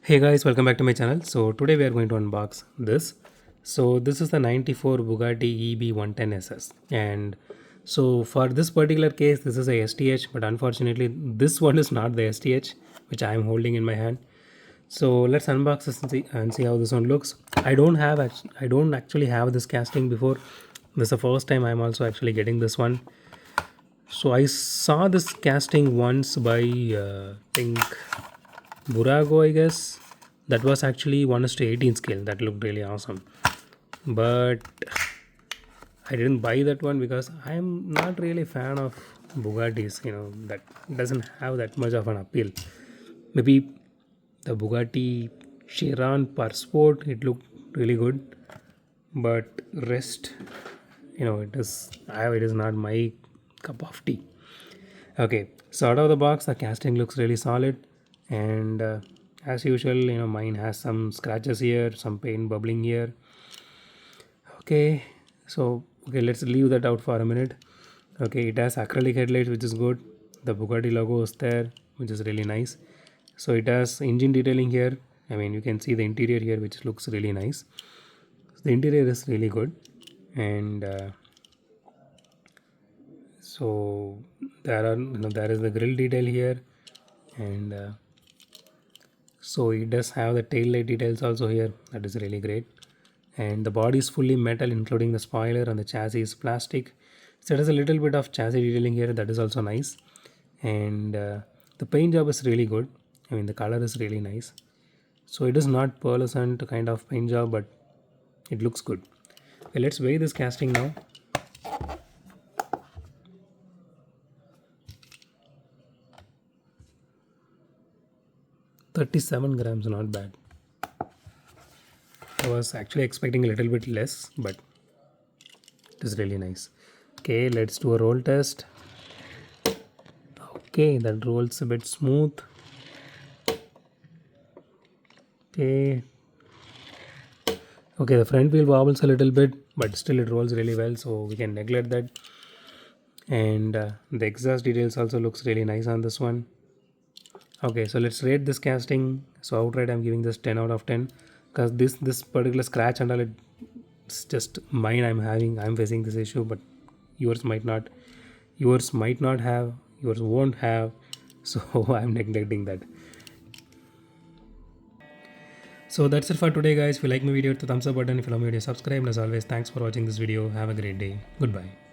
Hey guys, welcome back to my channel. So today we are going to unbox this. So this is the 94 Bugatti EB110 SS, and so for this particular case this is a STH, but unfortunately this one is not the STH which I am holding in my hand. So let's unbox this and see how this one looks. I don't actually have this casting before. This is the first time I'm also actually getting this one. So I saw this casting once by think Burago, I guess. That was actually 1:18 scale. That looked really awesome. But I didn't buy that one because I'm not really a fan of Bugattis. That doesn't have that much of an appeal. Maybe the Bugatti Chiron per sport, it looked really good. But rest, it is not my cup of tea. Okay, so out of the box, the casting looks really solid, and as usual, mine has some scratches here, some paint bubbling here. Okay, so let's leave that out for a minute. Okay, it has acrylic headlights, which is good. The Bugatti logo is there, which is really nice. So it has engine detailing here. I mean, you can see the interior here, which looks really nice. The interior is really good, and so there is the grill detail here, and so it does have the tail light details also here. That is really great. And the body is fully metal, including the spoiler, and the chassis is plastic. So it has a little bit of chassis detailing here. That is also nice. And the paint job is really good. I mean, the color is really nice. So it is not pearlescent kind of paint job, but it looks good. Okay, let's weigh this casting now. 37 grams, not bad. I was actually expecting a little bit less, but it is really nice. Okay, let's do a roll test. Okay, that rolls a bit smooth. Okay. Okay, the front wheel wobbles a little bit, but still it rolls really well, so we can neglect that. And the exhaust details also looks really nice on this one. Okay, so let's rate this casting. So outright I'm giving this 10 out of 10 because this particular scratch and all, it's just mine. I'm facing this issue, but yours might not. Yours won't have. So I'm neglecting that. So that's it for today, guys. If you like my video, hit the thumbs up button. If you love my video, subscribe. And as always, thanks for watching this video. Have a great day. Goodbye.